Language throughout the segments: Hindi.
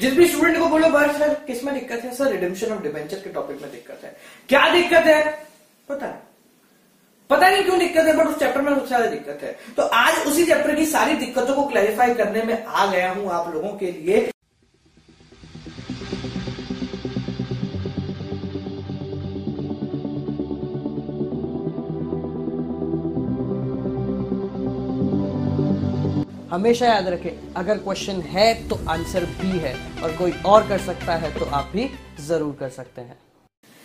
जिस भी स्टूडेंट को बोलो बार सर किस में दिक्कत है, सर रिडेम्पशन ऑफ डिबेंचर के टॉपिक में दिक्कत है। क्या दिक्कत है पता नहीं क्यों दिक्कत है, बट उस चैप्टर में सबसे ज्यादा दिक्कत है। तो आज उसी चैप्टर की सारी दिक्कतों को क्लैरिफाई करने में आ गया हूं आप लोगों के लिए। हमेशा याद रखें, अगर क्वेश्चन है तो आंसर भी है, और कोई और कर सकता है तो आप भी जरूर कर सकते हैं।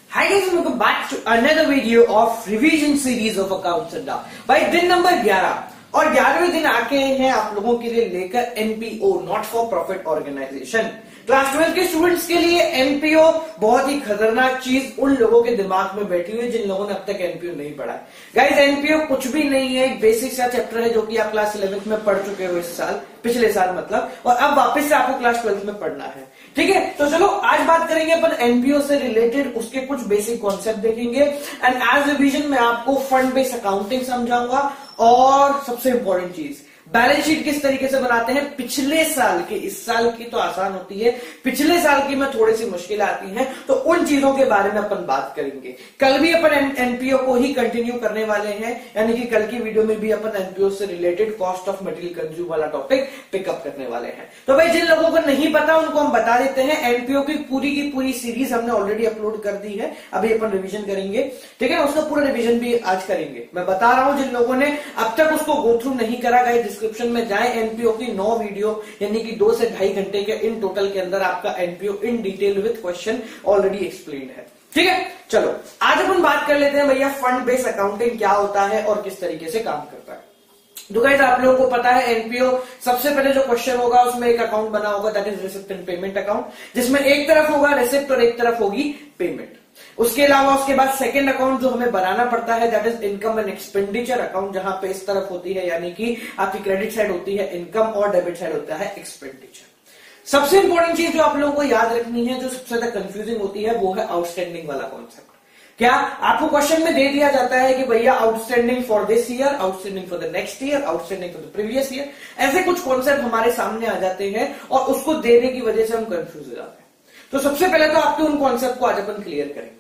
Hi guys, welcome back to another video of revision series of Accounts Adda। भाई दिन नंबर 11 और 11वें दिन आके हैं आप लोगों के लिए लेकर NPO, not for profit organisation. Class 12 के स्टूडेंट्स के लिए एनपीओ बहुत ही खतरनाक चीज उन लोगों के दिमाग में बैठी हुई है जिन लोगों ने अब तक एनपीओ नहीं पढ़ा है। गाइस एनपीओ कुछ भी नहीं है, एक बेसिक सा चैप्टर है जो कि आप क्लास 11th में पढ़ चुके हो इस साल, पिछले साल मतलब, और अब वापस से आपको क्लास 12th में पढ़ना है। ठीक है, तो चलो आज बात करेंगे अपन एनपीओ से रिलेटेड, उसके कुछ बेसिक कॉन्सेप्ट देखेंगे एंड एज रिवीजन मैं आपको फंड बेस्ड अकाउंटिंग समझाऊंगा। और सबसे इंपॉर्टेंट चीज, बैलेंस शीट किस तरीके से बनाते हैं पिछले साल के, इस साल की तो आसान होती है, पिछले साल की में थोड़ी सी मुश्किल आती है, तो उन चीजों के बारे में अपन बात करेंगे। कल भी अपन एनपीओ को ही कंटिन्यू करने वाले हैं, यानी कि कल की वीडियो में भी अपन एनपीओ से related cost of material consume वाला टॉपिक पिकअप करने वाले हैं। तो भाई जिन लोगों को नहीं पता उनको हम बता देते हैं, एनपीओ की पूरी सीरीज हमने ऑलरेडी अपलोड कर दी है, अभी अपन रिविजन करेंगे। ठीक है, उसका पूरा रिविजन भी आज करेंगे। मैं बता रहा हूं जिन लोगों ने अब तक उसको गो थ्रू नहीं करा, गए डिस्क्रिप्शन में जाए, एनपीओ की 9 वीडियो यानी कि 2 से 2.5 घंटे के इन टोटल के अंदर आपका NPO in detail with question already explain है। ठीक है, चलो आज अपन बात कर लेते हैं भैया फंड बेस्ड अकाउंटिंग क्या होता है और किस तरीके से काम करता है। तो गाइस आप लोगों को पता है एनपीओ सबसे पहले जो क्वेश्चन होगा उसमें एक अकाउंट बना होगा, that is receipt and payment account, जिसमें एक तरफ होगा रिसिप्ट और एक तरफ होगी पेमेंट। उसके अलावा उसके बाद सेकंड अकाउंट जो हमें बनाना पड़ता है that is income and expenditure account, जहां पे इस तरफ होती है यानी कि आपकी क्रेडिट साइड होती है इनकम और डेबिट साइड होता है एक्सपेंडिचर। सबसे इंपॉर्टेंट चीज जो आप लोगों को याद रखनी है, जो सबसे ज्यादा कंफ्यूजिंग होती है, वो है आउटस्टैंडिंग वाला कॉन्सेप्ट। क्या आपको क्वेश्चन में दे दिया जाता है कि भैया outstanding for this year, outstanding for the next year, outstanding for the previous year, ऐसे कुछ कॉन्सेप्ट हमारे सामने आ जाते हैं और उसको देने की वजह से हम कंफ्यूज हो जाते हैं। तो सबसे पहले तो आपके उन कॉन्सेप्ट को आज अपन क्लियर करेंगे।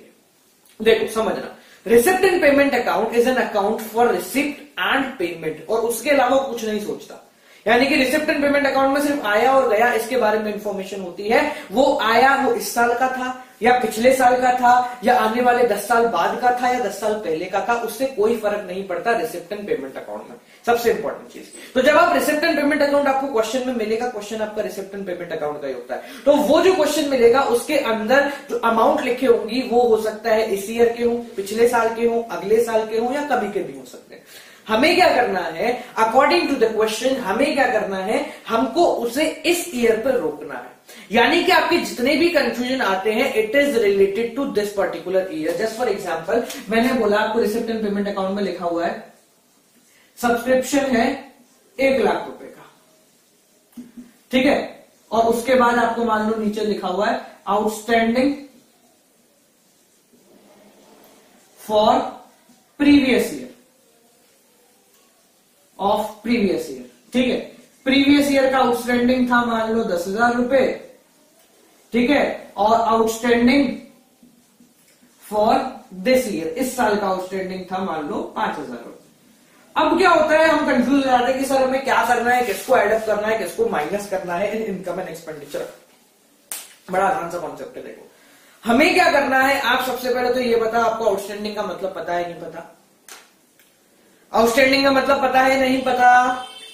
देखो समझना, receipt and payment account is an account for receipt and payment, और उसके अलावा कुछ नहीं सोचता। यानी कि रिसिप्ट एंड पेमेंट अकाउंट में सिर्फ आया और गया इसके बारे में इंफॉर्मेशन होती है। वो आया वो इस साल का था या पिछले साल का था या आने वाले 10 साल बाद का था या 10 साल पहले का था, उससे कोई फर्क नहीं पड़ता रिसिप्ट एंड पेमेंट अकाउंट में। सबसे इंपॉर्टेंट चीज, तो जब आप रिसिप्ट एंड पेमेंट अकाउंट आपको क्वेश्चन में मिलेगा, क्वेश्चन आपका रिसिप्ट एंड पेमेंट अकाउंट का ही होता है, तो वो जो क्वेश्चन मिलेगा उसके अंदर जो अमाउंट लिखे होंगी वो हो सकता है इस ईयर के हो, पिछले साल के हो, अगले साल के हो या कभी के भी हो सकते हैं। हमें क्या करना है, अकॉर्डिंग टू द क्वेश्चन हमें क्या करना है, हमको उसे इस ईयर पर रोकना है। यानी कि आपके जितने भी कंफ्यूजन आते हैं it is related to this particular year. Just for example मैंने बोला आपको रिसिप्ट एंड पेमेंट अकाउंट में लिखा हुआ है सब्सक्रिप्शन है 1 लाख रुपए का, ठीक है, और उसके बाद आपको मान लो नीचे लिखा हुआ है outstanding for previous year of previous year. ठीक है, प्रीवियस ईयर का आउटस्टैंडिंग था मान लो 10,000 रुपए, ठीक है, और आउटस्टैंडिंग फॉर दिस ईयर, इस साल का आउटस्टैंडिंग था मान लो 5,000 रुपए। अब क्या होता है, हम कंफ्यूज हो जाते हैं कि सर हमें क्या करना है, किसको एडअप करना है, किसको माइनस करना है इन इनकम एंड एक्सपेंडिचर। बड़ा आसान सा कॉन्सेप्ट है। देखो हमें क्या करना है, आप सबसे पहले तो ये बता आपको आउटस्टैंडिंग का मतलब पता है नहीं पता, आउटस्टैंडिंग का मतलब पता है नहीं पता,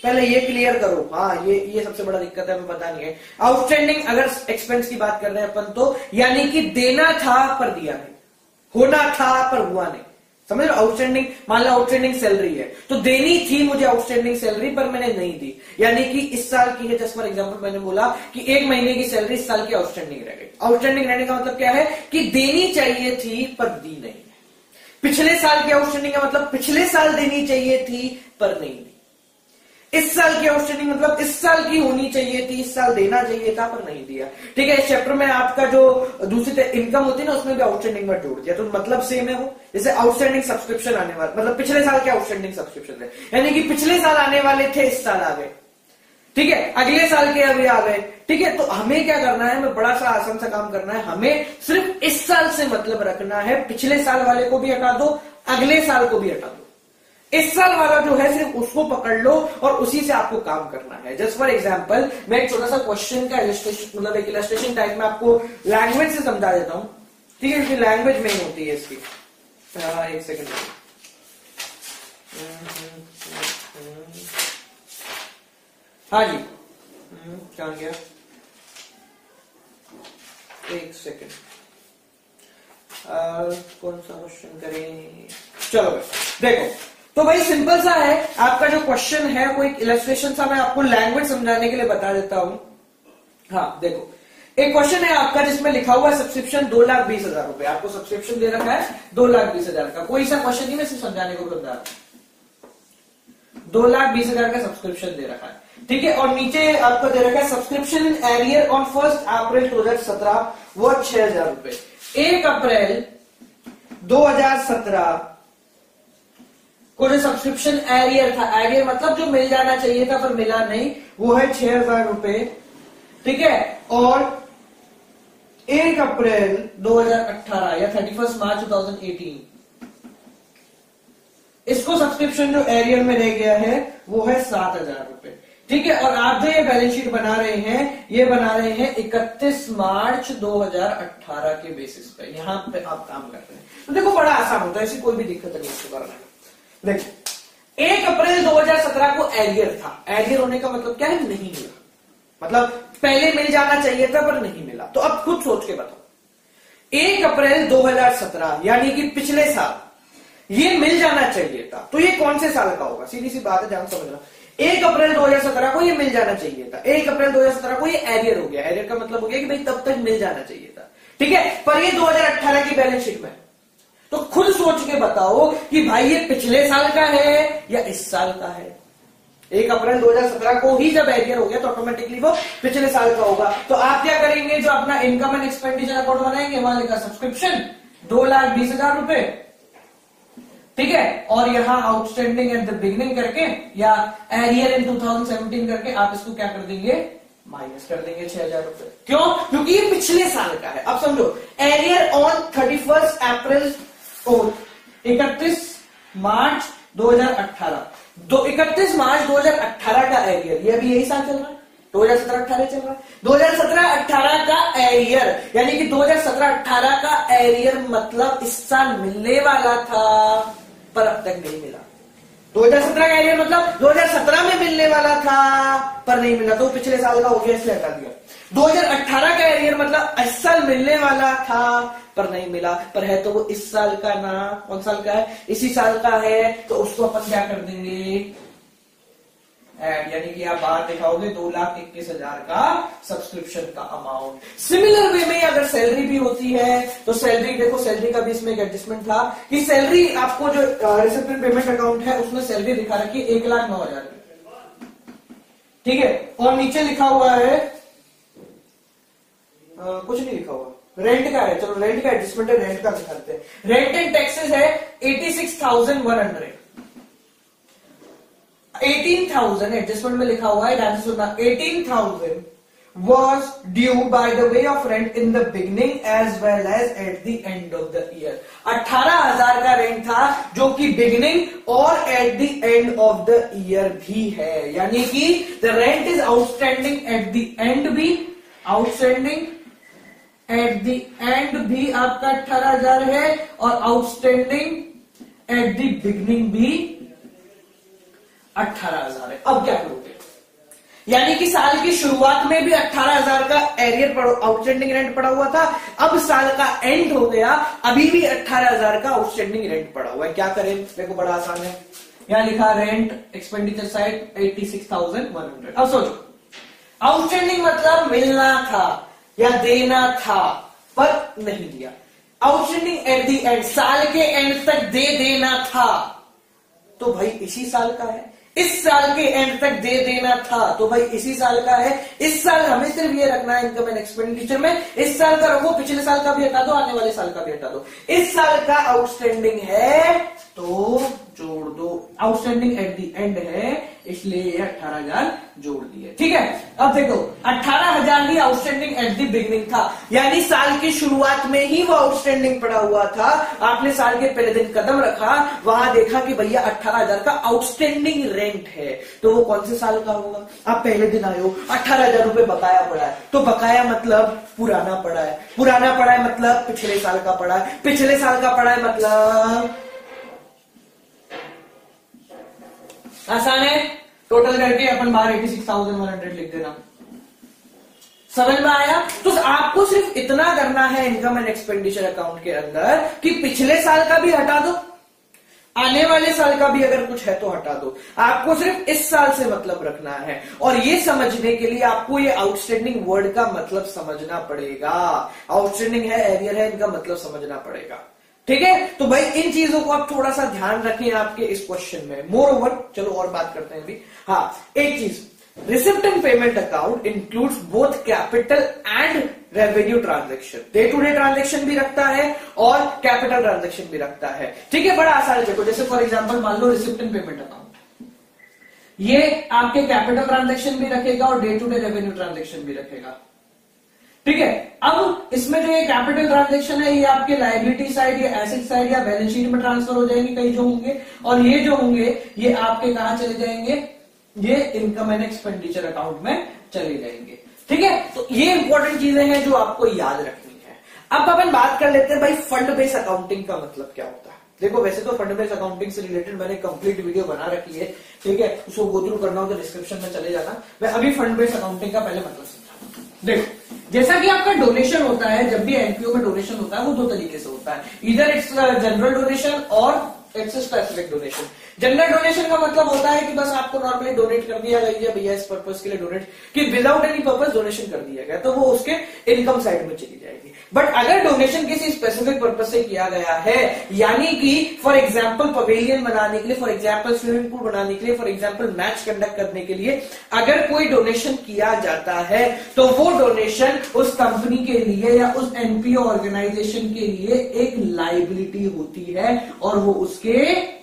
पहले ये क्लियर करो। हाँ ये सबसे बड़ा दिक्कत है, हमें पता नहीं है। आउटस्टैंडिंग अगर एक्सपेंस की बात कर रहे हैं अपन तो यानी कि देना था पर दिया नहीं, होना था पर हुआ नहीं, समझ लो। आउटस्टैंडिंग मान लो आउटस्टैंडिंग सैलरी है तो देनी थी मुझे आउटस्टैंडिंग सैलरी पर मैंने नहीं दी, यानी कि इस साल की है। जस्ट फॉर एग्जांपल मैंने बोला कि 1 महीने की सैलरी इस साल की आउटस्टैंडिंग रह गई। आउटस्टैंडिंग रहने का मतलब क्या है कि देनी चाहिए थी पर दी नहीं। पिछले साल की आउटस्टैंडिंग का मतलब पिछले साल देनी चाहिए थी पर नहीं दी। इस साल की आउटस्टैंडिंग मतलब इस साल की होनी चाहिए थी, इस साल देना चाहिए था पर नहीं दिया। ठीक है, इस चैप्टर में आपका जो दूसरी इनकम होती है ना उसमें भी आउटस्टैंडिंग में जोड़ दिया, तो मतलब सेम है वो। जैसे आउटस्टैंडिंग सब्सक्रिप्शन आने वाला मतलब पिछले साल के आउटस्टैंडिंग सब्सक्रिप्शन है, यानी कि पिछले साल आने वाले थे इस साल आ गए। ठीक है, अगले साल के अभी आ गए। ठीक है, तो हमें क्या करना है, हमें बड़ा सा आसान सा काम करना है, हमें सिर्फ इस साल से मतलब रखना है, पिछले साल वाले को भी हटा दो, अगले साल को भी हटा दो, इस साल वाला जो है सिर्फ उसको पकड़ लो और उसी से आपको काम करना है। जस्ट फॉर एग्जांपल मैं एक छोटा सा क्वेश्चन का इलस्ट्रेशन, मतलब एक इलस्ट्रेशन टाइप में आपको लैंग्वेज से समझा देता हूं। ठीक है, क्योंकि लैंग्वेज मेन होती है इसकी। एक सेकंड, हाँ जी, क्या गया, एक सेकंड, कौन सा क्वेश्चन करें, चलो देखो, तो भाई सिंपल सा है आपका जो क्वेश्चन है, वो एक इलस्ट्रेशन सा मैं आपको लैंग्वेज समझाने के लिए बता देता हूं। हाँ देखो, एक क्वेश्चन है आपका जिसमें लिखा हुआ है सब्सक्रिप्शन 2,20,000 रुपए, आपको सब्सक्रिप्शन दे रखा है 2,20,000 का, कोई सा क्वेश्चन नहीं, मैं सिर्फ समझाने को बता रहा हूं। 2,20,000 का सब्सक्रिप्शन दे रखा है, ठीक है, और नीचे आपको दे रखा है सब्सक्रिप्शन एरियर ऑन 1 अप्रैल 2017 वो 6,000 रुपए। 1 अप्रैल 2017 को जो सब्सक्रिप्शन एरियर था, एरियर मतलब जो मिल जाना चाहिए था पर मिला नहीं, वो है 6,000 रुपए। ठीक है, और 1 अप्रैल 2018 या 31 मार्च 2018 इसको सब्सक्रिप्शन जो एरियर में रह गया है वो है 7,000 रुपए। ठीक है, और आप जो ये बैलेंस शीट बना रहे हैं, ये बना रहे हैं 31 मार्च 2018 के बेसिस पे, यहां पे आप काम कर रहे हैं। तो देखो बड़ा आसान होता है, ऐसी कोई भी दिक्कत नहीं इसको करना है। देखो 1 अप्रैल 2017 को एरियर था, एरियर होने का मतलब क्या है, नहीं मिला, मतलब पहले मिल जाना चाहिए था पर नहीं मिला। तो अब खुद सोच के बताओ, 1 अप्रैल 2017 यानी कि पिछले साल ये मिल जाना चाहिए था, तो ये कौन से साल का होगा, सीधी सी बात है, ध्यान समझना। 1 अप्रैल 2017 को ये मिल जाना चाहिए था, 1 अप्रैल 2017 को ये एरियर हो गया, एरियर का मतलब हो गया कि भाई तब तक मिल जाना चाहिए था। ठीक है, पर ये 2018 की बैलेंस शीट में, तो खुद सोच के बताओ कि भाई ये पिछले साल का है या इस साल का है। 1 अप्रैल 2017 को ही जब एरियर हो गया तो ऑटोमेटिकली वो पिछले साल का होगा। तो आप क्या करेंगे, जो अपना इनकम एंड एक्सपेंडिचर अकाउंट बनाएंगे, वहां लिखा सब्सक्रिप्शन 2,20,000 रुपए, ठीक है, और यहां आउटस्टैंडिंग एट द बिगिनिंग करके या एरियर इन 2017 करके आप इसको क्या कर देंगे, माइनस कर देंगे 6,000 रुपए। क्यों, क्योंकि ये पिछले साल का है। अब समझो, एरियर ऑन 31 अप्रैल 31 मार्च 2018, 31 मार्च 2018 का एरियर, ये अभी यही साल चल रहा है, 2017-18 चल रहा है। 2017-18 का एरियर यानी कि 2017-18 का एरियर मतलब इस साल मिलने वाला था पर अब तक नहीं मिला। 2017 का एरियर मतलब 2017 में मिलने वाला था पर नहीं मिला, तो पिछले साल का हो गया इसलिए हटा दिया। 2018 का एरियर मतलब इस साल मिलने वाला था पर नहीं मिला, पर है तो वो इस साल का ना, कौन साल का है, इसी साल का है, तो उसको अपन क्या कर देंगे, ऐड, यानी कि आप बाहर दिखाओगे 2,21,000 का सब्सक्रिप्शन का अमाउंट। सिमिलर वे में अगर सैलरी भी होती है तो सैलरी, देखो सैलरी का भी इसमें एक एडजस्टमेंट था कि सैलरी आपको जो रिसिप्टेड पेमेंट अकाउंट है उसमें सैलरी दिखा रखी है 1,09,000, ठीक है, और नीचे लिखा हुआ है कुछ नहीं लिखा हुआ, रेंट का है, चलो रेंट का एडजस्टमेंट है, रेंट का दिखाते हैं। रेंट एंड टैक्सेस है 86,100, 18,000 एडजस्टमेंट में लिखा हुआ है, ध्यान से सुनना, 18,000 was due by the way of rent in the beginning as well as at the end of the year। 18,000 का रेंट था जो कि बिगिनिंग और at the end of the year भी है, यानी कि the rent is outstanding at the end भी, आउटस्टैंडिंग एट द एंड भी आपका 18,000 है और आउटस्टैंडिंग एट द बिगिनिंग भी 18,000 है। अब क्या करोगे, यानी कि साल की शुरुआत में भी 18,000 का एरियर आउटस्टैंडिंग रेंट पड़ा हुआ था, अब साल का एंड हो गया, अभी भी 18,000 का आउटस्टैंडिंग रेंट पड़ा हुआ है। क्या करें, देखो बड़ा आसान है, यहां लिखा रेंट एक्सपेंडिचर साइड 86,100। अब सोचो, आउटस्टैंडिंग मतलब मिलना था या देना था पर नहीं दिया, आउटस्टैंडिंग एट द एंड, साल के एंड तक दे देना था, तो भाई इसी साल का है, इस साल के एंड तक दे देना था तो भाई इसी साल का है। इस साल हमें सिर्फ ये रखना है इनकम एंड एक्सपेंडिचर में, इस साल का रखो, पिछले साल का भी हटा दो, आने वाले साल का भी हटा दो। इस साल का आउटस्टैंडिंग है तो जोड़ दो, आउटस्टैंडिंग एट द एंड है इसलिए ये 18,000 जोड़ दिए। ठीक है, अब देखो 18,000 ही आउटस्टैंडिंग एट द बिगिनिंग था, यानी साल की शुरुआत में ही वो आउटस्टैंडिंग पड़ा हुआ था। आपने साल के पहले दिन कदम रखा, वहां देखा कि भैया 18,000 का आउटस्टैंडिंग रेंट है, तो वो कौन से साल का होगा? आप पहले दिन आए हो, 18,000 रुपए बकाया पड़ा है, तो बकाया मतलब पुराना पड़ा है, पुराना पड़ा है मतलब पिछले साल का पड़ा है, पिछले साल का पड़ा है मतलब आसान है, टोटल करके अपन बाहर 86,100 लिख देना। समझ में आया? तो आपको सिर्फ इतना करना है इनकम एंड एक्सपेंडिचर अकाउंट के अंदर कि पिछले साल का भी हटा दो, आने वाले साल का भी अगर कुछ है तो हटा दो। आपको सिर्फ इस साल से मतलब रखना है, और ये समझने के लिए आपको ये आउटस्टैंडिंग वर्ड का मतलब समझना पड़ेगा। आउटस्टैंडिंग है, एरियर है, इनका मतलब समझना पड़ेगा। ठीक है, तो भाई इन चीजों को आप थोड़ा सा ध्यान रखें आपके इस क्वेश्चन में। मोर ओवर, चलो और बात करते हैं अभी। हाँ, एक चीज, receipt and payment account includes both capital and revenue transaction. Day to day transaction भी रखता है और कैपिटल ट्रांजैक्शन भी रखता है। ठीक है, बड़ा आसान है। देखो जैसे फॉर एग्जांपल मान लो रिसिप्ट एंड पेमेंट अकाउंट, ये आपके कैपिटल ट्रांजैक्शन भी रखेगा और day to day revenue transaction भी रखेगा। ठीक है, अब इसमें जो ये कैपिटल ट्रांजैक्शन है, ये आपके लायबिलिटी साइड या एसेट साइड या बैलेंस शीट में ट्रांसफर हो जाएंगे कई जो होंगे, और ये जो होंगे ये आपके कहां चले जाएंगे? ये इनकम एंड एक्सपेंडिचर अकाउंट में चले जाएंगे। ठीक है, तो ये इंपॉर्टेंट चीजें हैं जो आपको याद रखनी है। अब अपन बात कर लेते हैं भाई फंड बेस्ड अकाउंटिंग का मतलब क्या होता है। देखो वैसे तो फंड बेस्ड अकाउंटिंग से रिलेटेड मैंने कंप्लीट वीडियो बना रखी है, ठीक है, उसको गो थ्रू करना हो तो डिस्क्रिप्शन में चले जाना। मैं अभी फंड बेस्ड अकाउंटिंग का पहले मतलब समझा। देखो जैसा कि आपका डोनेशन होता है, जब भी एनपीओ में डोनेशन होता है वो दो तरीके से होता है, इधर इट्स जनरल डोनेशन और it's specific donation. General donation का मतलब होता है कि बस आपको नॉर्मली डोनेट कर दिया गया भैया इस पर्पस के लिए डोनेट, कि विदाउट एनी पर्पस डोनेशन कर दिया गया, तो वो उसके इनकम साइड में चली जाएगी। बट अगर डोनेशन किसी स्पेसिफिक पर्पस से किया गया है, यानी कि फॉर एग्जांपल पवेलियन बनाने के लिए, फॉर एग्जांपल स्विमिंग पूल बनाने के लिए, फॉर एग्जांपल मैच कंडक्ट करने के लिए अगर कोई डोनेशन किया जाता है, तो वो डोनेशन उस कंपनी के लिए या उस एनपीओ ऑर्गेनाइजेशन के लिए एक लायबिलिटी होती है और वो उसके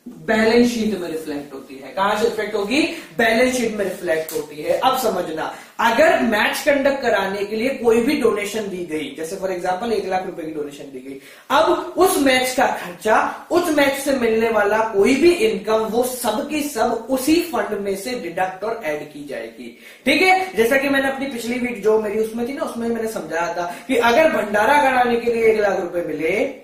बैलेंस शीट में रिफ्लेक्ट होती है। कहां से रिफ्लेक्ट होगी? बैलेंस शीट में रिफ्लेक्ट होती है। अब समझना, अगर मैच कंडक्ट कराने के लिए कोई भी डोनेशन दी गई, जैसे फॉर एग्जांपल 1 लाख रुपए की डोनेशन दी गई, अब उस मैच का खर्चा, उस मैच से मिलने वाला कोई भी इनकम, वो सब की सब उसी फंड में से डिडक्ट और ऐड की जाएगी। ठीक है, जैसा कि मैंने अपनी पिछली वीडियो जो मेरी उसमें थी ना, उसमें मैंने समझाया था कि अगर भंडारा कराने के लिए 1 लाख रुपए मिले,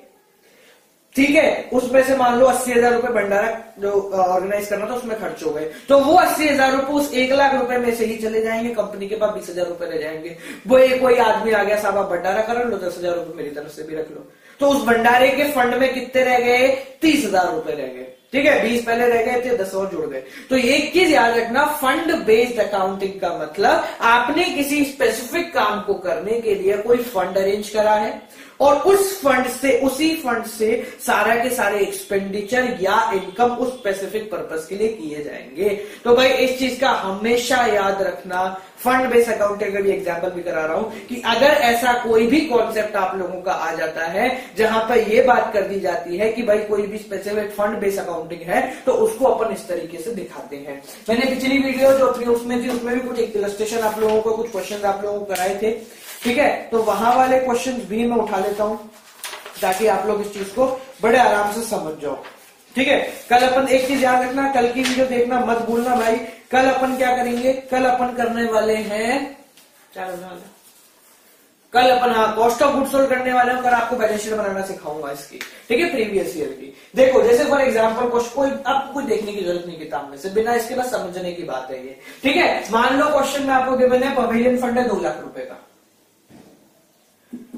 ठीक है, उसमें से मान लो 80,000 रुपए भंडारा जो ऑर्गेनाइज करना था उसमें खर्च हो गए, तो वो 80,000 रुपए उस 1 लाख रुपए में से ही चले जाएंगे, कंपनी के पास 20,000 रुपए रह जाएंगे। वो कोई आदमी आ गया, साहब आप भंडारा कर लो, 10,000 रुपए मेरी तरफ से भी रख लो, तो उस भंडारे के फंड में कितने रह गए? 30,000 रुपए रह गए। ठीक है, 20 पहले रह गए थे, 10 और जुड़ गए। तो एक चीज याद रखना, फंड बेस्ड अकाउंटिंग का मतलब आपने किसी स्पेसिफिक काम को करने के लिए कोई फंड अरेंज करा है और उस फंड से, उसी फंड से सारा के सारे एक्सपेंडिचर या इनकम उस स्पेसिफिक पर्पस के लिए किए जाएंगे। तो भाई इस चीज का हमेशा याद रखना। फंड बेस्ड अकाउंटिंग का भी एग्जांपल भी करा रहा हूं कि अगर ऐसा कोई भी कॉन्सेप्ट आप लोगों का आ जाता है जहां पर यह बात कर दी जाती है कि भाई कोई भी स्पेसिफिक फंड बेस्ड अकाउंटिंग है, तो उसको अपन इस तरीके से दिखाते हैं। मैंने पिछली वीडियो जो अपनी उसमें थी, उसमें भी कुछ इलस्ट्रेशन आप लोगों को, कुछ क्वेश्चन आप लोगों को कराए थे। ठीक है, तो वहां वाले क्वेश्चंस भी मैं उठा लेता हूं ताकि आप लोग इस चीज को बड़े आराम से समझ जाओ। ठीक है, कल अपन एक चीज याद रखना, कल की वीडियो देखना मत भूलना भाई। कल अपन क्या करेंगे? कल अपन करने वाले हैं, क्या करने वाले? कल अपन कॉस्ट ऑफ गुड्स सोल्ड करने वाले हैं, कल आपको बैलेंस शीट बनाना सिखाऊंगा इसकी। ठीक है, प्रीवियस ईयर की। देखो जैसे फॉर एग्जांपल कोई आपको कोई देखने की जरूरत नहीं किताब में से, बिना इसके बस समझने की बात है ये। ठीक है, मान लो क्वेश्चन में आपको गिवन है पवेलियन फंड है 2 लाख रुपए का।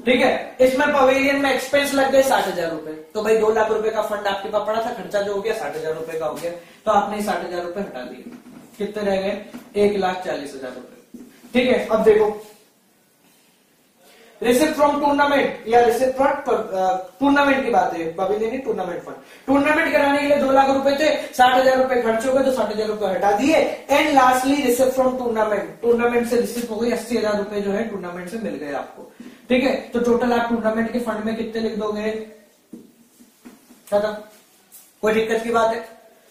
ठीक है, इसमें पवेलियन में एक्सपेंस लग गए 60,000 रुपए, तो भाई 2 लाख रुपए का फंड आपके पास पड़ा था, खर्चा जो हो गया 60,000 रुपए का हो गया, तो आपने 60,000 रुपए हटा दिए, कितने रह गए? 1,40,000 रुपए। ठीक है, अब देखो रिसिप्ट फ्रॉम टूर्नामेंट या रिसिप्ट फ्रॉम टूर्नामेंट की बात है, पवेलियन टूर्नामेंट फंड, टूर्नामेंट कराने के लिए 2 लाख रुपए थे, 60,000 रुपए खर्च हो गए, तो 60,000 रुपए हटा दिए। And lastly receipt from tournament, tournament से रिसिप्ट हो गई 80,000 रुपए जो है टूर्नामेंट से मिल गए आपको। ठीक है, तो टोटल आप टूर्नामेंट के फंड में कितने लिख दोगे? खत्म, कोई दिक्कत की बात है?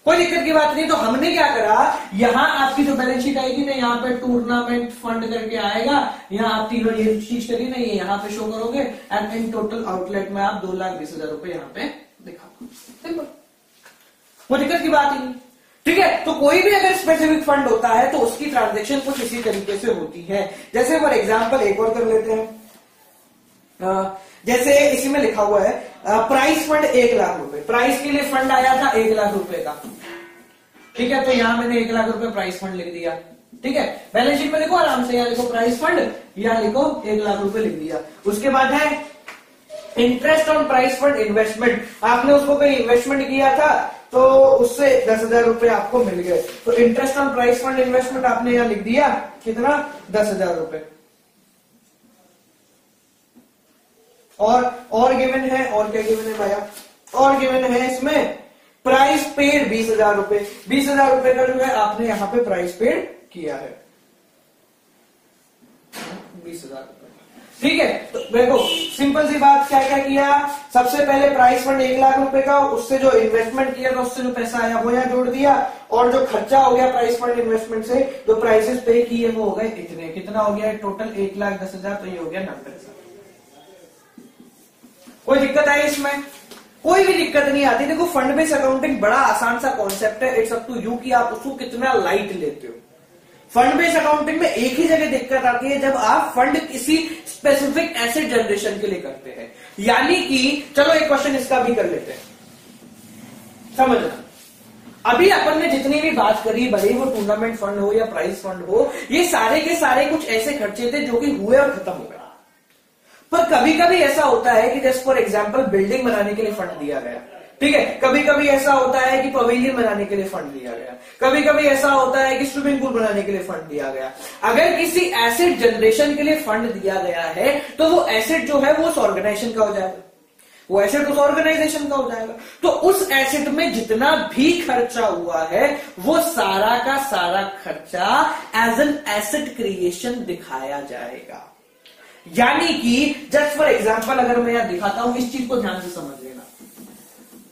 कोई दिक्कत की बात नहीं। तो हमने क्या करा, यहां आपकी जो बैलेंस शीट आएगी ना, यहाँ पे टूर्नामेंट फंड करके आएगा, यहाँ आप तीनों ये चीज करिए ना, ये यहाँ पे शो करोगे एंड इन टोटल आउटलेट में आप 2,20,000 रुपए यहाँ पे दिखाओ। सिंपल, कोई दिक्कत की बात ही नहीं। ठीक है, तो कोई भी अगर स्पेसिफिक फंड होता है तो उसकी ट्रांजेक्शन कुछ इसी तरीके से होती है। जैसे फॉर एग्जाम्पल एक और कर लेते हैं, जैसे इसी में लिखा हुआ है प्राइस फंड 1,00,000 रुपए, प्राइस के लिए फंड आया था 1,00,000 रुपए का। ठीक है, तो यहां मैंने 1,00,000 रुपए प्राइस फंड लिख दिया। ठीक है, बैलेंस शीट में लिखो आराम से, यहाँ लिखो प्राइस फंड, यहाँ लिखो 1,00,000 रुपए लिख दिया। उसके बाद है interest on price fund investment, आपने उसको कहीं इन्वेस्टमेंट किया था तो उससे 10,000 रुपए आपको मिल गए, तो interest on price fund investment आपने यहां लिख दिया, कितना, 10,000 रुपए। और गिवन है, और क्या गिवन है भैया, और गिवन है इसमें प्राइस पेड 20,000 रुपए, 20,000 रुपए का जो है आपने यहां पे प्राइस पेड किया है, 20,000 रुपए। ठीक है, तो देखो सिंपल सी बात, क्या क्या किया, सबसे पहले प्राइस फंड 1,00,000 रुपए का, उससे जो इन्वेस्टमेंट किया था उससे जो पैसा आया वो यहाँ जोड़ दिया, और जो खर्चा हो गया प्राइस फंड इन्वेस्टमेंट से, जो प्राइसेस पे किए वो हो गए इतने, कितना हो गया टोटल 1,10,000, तो ये हो गया 90,000। कोई दिक्कत आई इसमें? कोई भी दिक्कत नहीं आती। देखो फंड बेस्ड अकाउंटिंग बड़ा आसान सा कॉन्सेप्ट है, इट्स अप टू यू कि आप उसको कितना लाइट लेते हो। फंड बेस्ड अकाउंटिंग में एक ही जगह दिक्कत आती है जब आप फंड किसी स्पेसिफिक एसेट जनरेशन के लिए करते हैं, यानी कि चलो एक क्वेश्चन इसका भी कर लेते हैं, समझना। अभी अपन ने जितनी भी बात करी, भले वो टूर्नामेंट फंड हो या प्राइज फंड हो, ये सारे के सारे कुछ ऐसे खर्चे थे जो कि हुए और खत्म हो गए। पर कभी कभी ऐसा होता है कि जैसे फॉर एग्जांपल बिल्डिंग बनाने के लिए फंड दिया गया, ठीक है, कभी कभी ऐसा होता है कि पवेलियन बनाने के लिए फंड दिया गया, कभी कभी ऐसा होता है कि स्विमिंग पूल बनाने के लिए फंड दिया गया। अगर किसी एसेट जनरेशन के लिए फंड दिया गया है तो वो एसेट जो है वो उस ऑर्गेनाइजेशन का हो जाएगा, वो एसेट उस ऑर्गेनाइजेशन का हो जाएगा। तो उस एसेट में जितना भी खर्चा हुआ है वो सारा का सारा खर्चा एज एन एसेट क्रिएशन दिखाया जाएगा। यानी कि जस्ट फॉर एग्जांपल अगर मैं यहां दिखाता हूं, इस चीज को ध्यान से समझ लेना,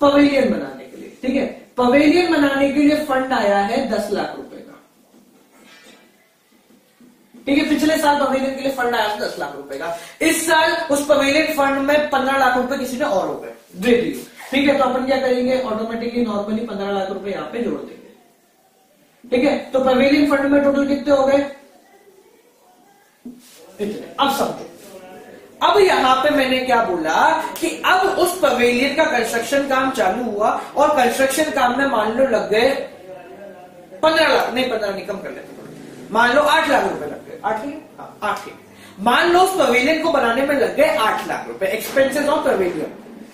पवेलियन बनाने के लिए, ठीक है, पवेलियन बनाने के लिए फंड आया है 10 लाख रुपए का। ठीक है, पिछले साल पवेलियन के लिए फंड आया था 10 लाख रुपए का, इस साल उस पवेलियन फंड में 15 लाख रुपए किसी ने और हो गए दे दिए। ठीक है, तो अपन क्या करेंगे, ऑटोमेटिकली नॉर्मली 15 लाख रुपए यहां पे जोड़ देंगे। ठीक है, तो पवेलियन फंड में टोटल कितने हो गए, इतने। अब समझो, अब यहां पे मैंने क्या बोला कि अब उस पवेलियन का कंस्ट्रक्शन काम चालू हुआ और कंस्ट्रक्शन काम में मान लो लग गए 15 लाख, नहीं 15 नहीं, कम कर लेते, मान लो 8 लाख रुपए लग गए, 8 ही, हाँ 8 ही, मान लो उस पवेलियन को बनाने में लग गए 8 लाख रुपए, एक्सपेंसेस ऑफ पवेलियन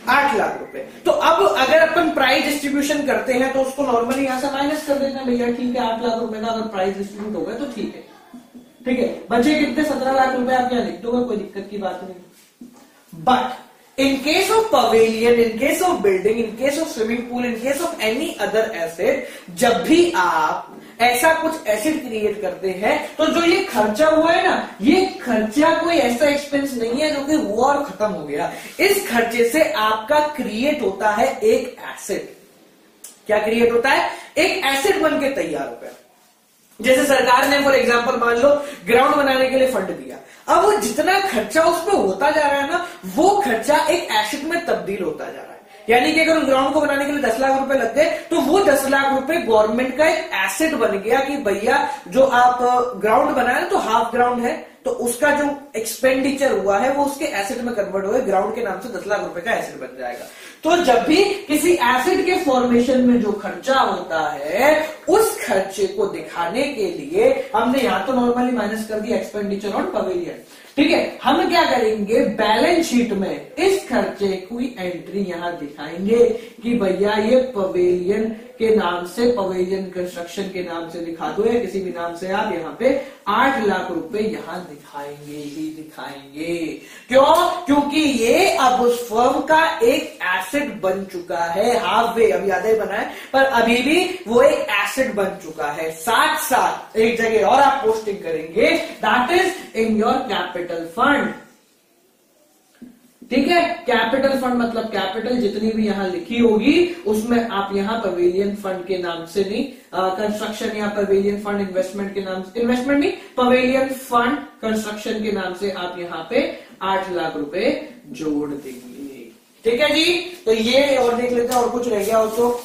8 लाख रुपए। तो अब अगर अपन प्राइस डिस्ट्रीब्यूशन करते हैं तो उसको नॉर्मली यहां से माइनस कर देते हैं, भैया ठीक है 8 लाख रुपए का अगर प्राइस डिस्ट्रीब्यूट हो गया तो ठीक है, ठीक है, बचे कितने 17 लाख रुपए, आप क्या लिख दोगे, कोई दिक्कत की बात नहीं। But in case of pavilion, in case of building, in case of swimming pool, in case of any other asset, जब भी आप ऐसा कुछ एसेट क्रिएट करते हैं तो जो ये खर्चा हुआ है ना, ये खर्चा कोई ऐसा एक्सपेंस नहीं है जो कि हुआ और खत्म हो गया। इस खर्चे से आपका क्रिएट होता है एक एसेट। क्या क्रिएट होता है, एक एसेट बन के तैयार हो गया। जैसे सरकार ने फॉर एग्जांपल मान लो ग्राउंड बनाने के लिए फंड दिया, अब वो जितना खर्चा उसमें होता जा रहा है ना, वो खर्चा एक एसेट में तब्दील होता जा रहा है। यानी कि अगर उस ग्राउंड को बनाने के लिए 10 लाख रुपए लग गए तो वो 10 लाख रुपए गवर्नमेंट का एक एसेट बन गया कि भैया जो आप ग्राउंड बनाए तो हाफ ग्राउंड है, तो उसका जो एक्सपेंडिचर हुआ है वो उसके एसेट में कन्वर्ट हुआ, ग्राउंड के नाम से 10 लाख रुपए का एसेट बन जाएगा। तो जब भी किसी एसेट के फॉर्मेशन में जो खर्चा होता है उस खर्चे को दिखाने के लिए हमने यहां तो नॉर्मली माइनस कर दिया एक्सपेंडिचर ऑन पवेलियन। ठीक है, हम क्या करेंगे, बैलेंस शीट में इस खर्चे की एंट्री यहां दिखाएंगे कि भैया ये पवेलियन के नाम से, पवेलियन कंस्ट्रक्शन के नाम से दिखा दो या किसी भी नाम से, आप यहाँ पे 8 लाख रुपए यहां दिखाएंगे ही दिखाएंगे। क्यों? क्योंकि ये अब उस फर्म का एक एसेट बन चुका है, हाफ वे अभी आधा ही बना है पर अभी भी वो एक एसेट बन चुका है। साथ साथ एक जगह और आप पोस्टिंग करेंगे, that is in your capital fund. ठीक है। कैपिटल फंड मतलब कैपिटल जितनी भी यहां लिखी होगी उसमें आप यहां पवेलियन फंड के नाम से नहीं, कंस्ट्रक्शन या पवेलियन फंड इन्वेस्टमेंट के नाम से, इन्वेस्टमेंट नहीं, पवेलियन फंड कंस्ट्रक्शन के नाम से आप यहां पे 8 लाख रुपए जोड़ देंगे। ठीक है जी। तो ये और देख लेते हैं और कुछ रह गया हो तो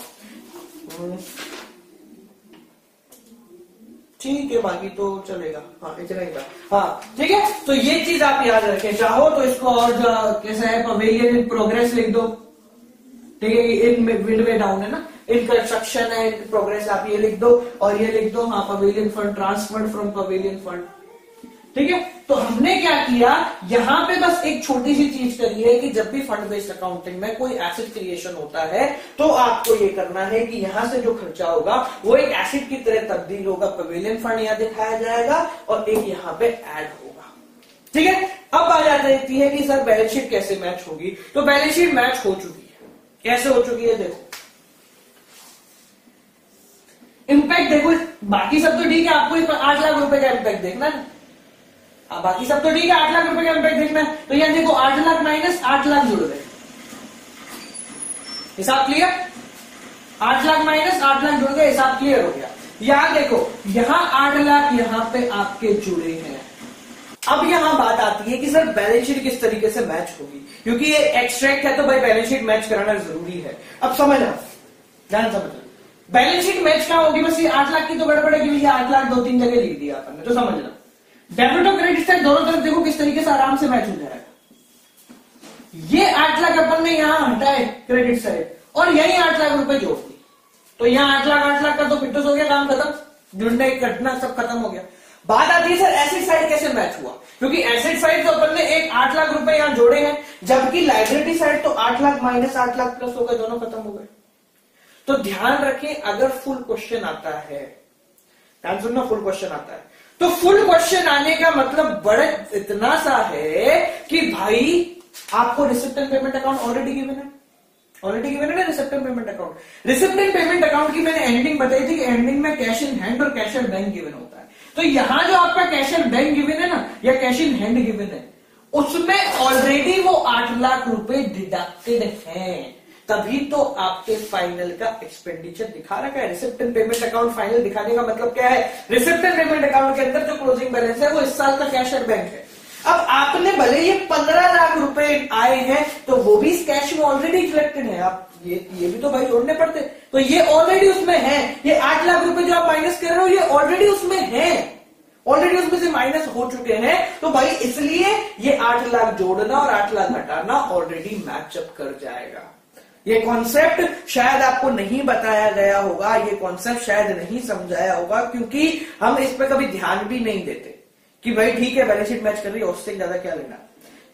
ठीक है, बाकी तो चलेगा। हाँ इतना ही था। हाँ ठीक है। तो ये चीज आप याद रखें, चाहो तो इसको और कैसा है, पवेलियन इन प्रोग्रेस लिख दो। ठीक है, इन विंड वे डाउन है ना, इन कंस्ट्रक्शन है, इन प्रोग्रेस आप ये लिख दो और ये लिख दो हाँ pavilion fund transferred from pavilion fund. ठीक है। तो हमने क्या किया, यहां पे बस एक छोटी सी चीज करी है कि जब भी फंड बेस्ड अकाउंटिंग में कोई एसेट क्रिएशन होता है तो आपको ये करना है कि यहां से जो खर्चा होगा वो एक एसेट की तरह तब्दील होगा, पवेलियन फंड यहां दिखाया जाएगा और एक यहां पे ऐड होगा। ठीक है। अब आ जाती है कि सर बैलेंस शीट कैसे मैच होगी। तो बैलेंस शीट मैच हो चुकी है। कैसे हो चुकी है देखो, इंपैक्ट देखो, बाकी सब तो ठीक है, आपको 8 लाख रुपए का इंपैक्ट देखना है। बाकी सब तो ठीक है, 8 लाख रुपए का इंपैक्ट देखना है। तो यहां देखो 8 लाख माइनस 8 लाख जुड़ गए, हिसाब क्लियर। 8 लाख माइनस 8 लाख जुड़ गए, हिसाब क्लियर हो गया। यहां देखो, यहां 8 लाख यहां पे आपके जुड़े हैं। अब यहां बात आती है कि सर बैलेंस शीट किस तरीके से मैच होगी, क्योंकि ये एक्सट्रैक्ट है तो भाई बैलेंस शीट मैच कराना जरूरी है। अब समझना, ध्यान समझ, बैलेंस शीट मैच कहां होगी, बस ये 8 लाख की तो गड़बड़ है कि 8 लाख 2-3 जगह लिख दिया आपने, तो समझना डेबिट और क्रेडिट साइड दोनों तरफ देखो किस तरीके से आराम से मैच हो जाएगा। ये 8 लाख अपन ने यहां हटाए क्रेडिट साइड और यही 8 लाख रुपए जोड़ दी, तो यहां 8 लाख का तो पिट्टूस हो गया, काम खत्म, जुड़ने कटना सब खत्म हो गया। बात आती है सर एसेट साइड कैसे मैच हुआ, क्योंकि एसेट साइड तो अपन ने एक 8 लाख रुपए यहां जोड़े हैं, जबकि लाइबिलिटी साइड तो 8 लाख माइनस 8 लाख प्लस हो गए, दोनों खत्म हो गए। तो ध्यान रखें, अगर फुल क्वेश्चन आता है, ध्यान सुनना, फुल क्वेश्चन आता है तो फुल क्वेश्चन आने का मतलब बड़े इतना सा है कि भाई आपको receipt and payment account already given है, ऑलरेडी गिवन है ना receipt and payment account. Receipt and payment account की मैंने एंडिंग बताई थी कि एंडिंग में कैश इन हैंड और कैश एंड बैंक गिवन होता है। तो यहां जो आपका कैश एंड बैंक गिवन है ना, या कैश इन हैंड गिवन है, उसमें ऑलरेडी वो 8 लाख रुपए डिडक्टेड हैं, तभी तो आपके फाइनल का एक्सपेंडिचर दिखा रखा है। Receipt and payment account final दिखाने का मतलब क्या है, रिसिप्ट एंड पेमेंट अकाउंट के अंदर जो क्लोजिंग बैलेंस है वो इस साल का कैश एंड बैंक है। अब आपने भले ये 15 लाख रुपए आए हैं तो वो भी इस कैश में ऑलरेडी रिफ्लेक्टेड है, आप ये भी तो भाई जोड़ने पड़ते, तो ये ऑलरेडी उसमें है। ये 8 लाख रुपए जो आप माइनस कर रहे हो ये ऑलरेडी उसमें है, ऑलरेडी उसमें से माइनस हो चुके हैं। तो भाई इसलिए ये 8 लाख जोड़ना और 8 लाख घटाना ऑलरेडी मैचअप कर जाएगा। ये कॉन्सेप्ट शायद आपको नहीं बताया गया होगा, ये कॉन्सेप्ट शायद नहीं समझाया होगा, क्योंकि हम इस पर कभी ध्यान भी नहीं देते कि भाई ठीक है बैलेंस शीट मैच कर रही है, उससे ज्यादा क्या लेना।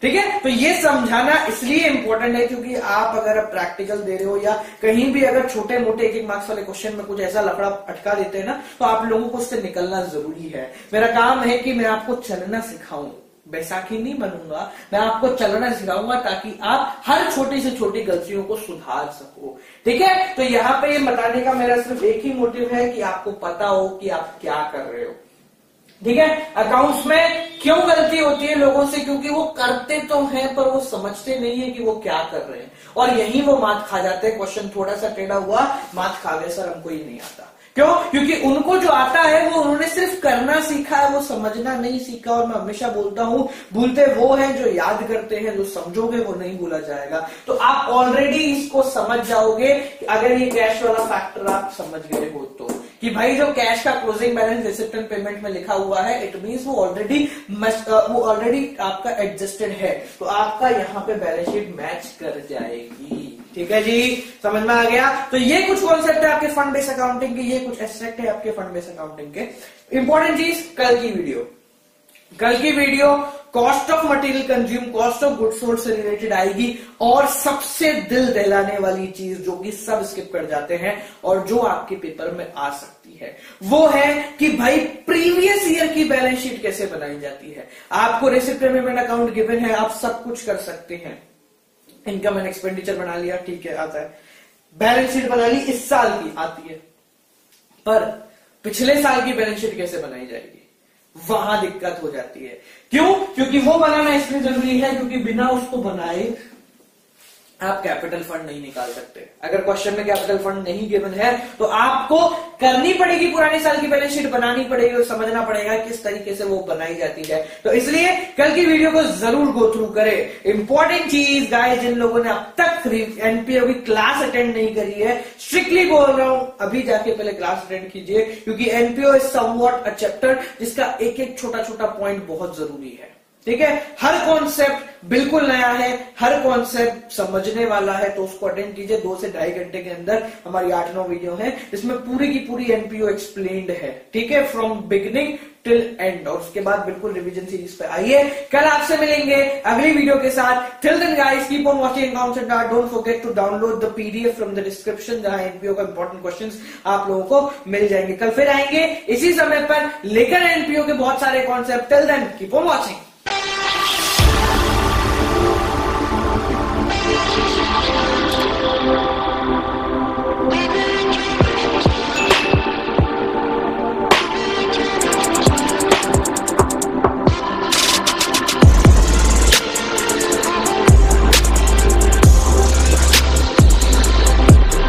ठीक है। तो ये समझाना इसलिए इंपॉर्टेंट है क्योंकि आप अगर प्रैक्टिकल दे रहे हो या कहीं भी अगर छोटे मोटे 1-1 मार्क्स वाले क्वेश्चन में कुछ ऐसा लफड़ा अटका देते हैं ना, तो आप लोगों को उससे निकलना जरूरी है। मेरा काम है कि मैं आपको चलना सिखाऊं, बैसाखी नहीं बनूंगा, मैं आपको चलना सिखाऊंगा ताकि आप हर छोटी से छोटी गलतियों को सुधार सको। ठीक है। तो यहां पे ये बताने का मेरा सिर्फ एक ही मोटिव है कि आपको पता हो कि आप क्या कर रहे हो। ठीक है। अकाउंट्स में क्यों गलती होती है लोगों से, क्योंकि वो करते तो हैं पर वो समझते नहीं है कि वो क्या कर रहे हैं, और यही वो मात खा जाते हैं। क्वेश्चन थोड़ा सा टेढ़ा हुआ, मात खा गए सर हमको ही नहीं आता। क्यों? क्योंकि उनको जो आता है वो उन्होंने सिर्फ करना सीखा है, वो समझना नहीं सीखा। और मैं हमेशा बोलता हूं भूलते वो हैं जो याद करते हैं, जो समझोगे वो नहीं भूला जाएगा। तो आप ऑलरेडी इसको समझ जाओगे अगर ये कैश वाला फैक्टर आप समझ गए हो तो, कि भाई जो कैश का closing balance receipt and payment में लिखा हुआ है, इट मींस वो ऑलरेडी आपका एडजस्टेड है, तो आपका यहाँ पे बैलेंस शीट मैच कर जाएगी। ठीक है जी, समझ में आ गया। तो ये कुछ कॉन्सेप्ट है आपके फंड बेस्ड अकाउंटिंग के, ये कुछ एस्पेक्ट है आपके फंड बेस्ड अकाउंटिंग के। इंपॉर्टेंट चीज कल की video cost of material consume, cost of goods sold से रिलेटेड आएगी। और सबसे दिल दहलाने वाली चीज जो कि सब स्किप कर जाते हैं और जो आपके पेपर में आ सकती है, वो है कि भाई प्रीवियस ईयर की बैलेंस शीट कैसे बनाई जाती है। आपको receipt and payment account given है, आप सब कुछ कर सकते हैं। इनकम एंड एक्सपेंडिचर बना लिया, ठीक है, आता है। बैलेंस शीट बना ली, इस साल की आती है, पर पिछले साल की बैलेंस शीट कैसे बनाई जाएगी, वहां दिक्कत हो जाती है। क्यों? क्योंकि वो बनाना इसलिए जरूरी है क्योंकि बिना उसको बनाए आप कैपिटल फंड नहीं निकाल सकते। अगर क्वेश्चन में कैपिटल फंड नहीं गिवन है तो आपको करनी पड़ेगी, पुराने साल की बैलेंस शीट बनानी पड़ेगी और समझना पड़ेगा किस तरीके से वो बनाई जाती है। तो इसलिए कल की वीडियो को जरूर गो थ्रू करें। इंपॉर्टेंट चीज गाइस, जिन लोगों ने अब तक एनपीओ की क्लास अटेंड नहीं करी है, स्ट्रिक्टली बोल रहा हूं अभी जाके पहले क्लास अटेंड कीजिए, क्योंकि NPO is somewhat a chapter जिसका एक एक छोटा छोटा पॉइंट बहुत जरूरी है। ठीक है, हर कॉन्सेप्ट बिल्कुल नया है, हर कॉन्सेप्ट समझने वाला है, तो उसको अटेंड कीजिए। 2 से 2.5 घंटे के अंदर हमारी 8-9 वीडियो है, इसमें पूरी की पूरी एनपीओ एक्सप्लेन्ड है। ठीक है, फ्रॉम बिगिनिंग टिल एंड। और उसके बाद बिल्कुल रिवीजन सीरीज पे आइए। कल आपसे मिलेंगे अगली वीडियो के साथ। Till then guys, keep on watching accounts and art. Don't forget to download the PDF from the description, जहां एनपीओ का इंपॉर्टेंट क्वेश्चंस आप लोगों को मिल जाएंगे। कल फिर आएंगे इसी समय पर लेकर एनपीओ के बहुत सारे concept. Till then keep on watching.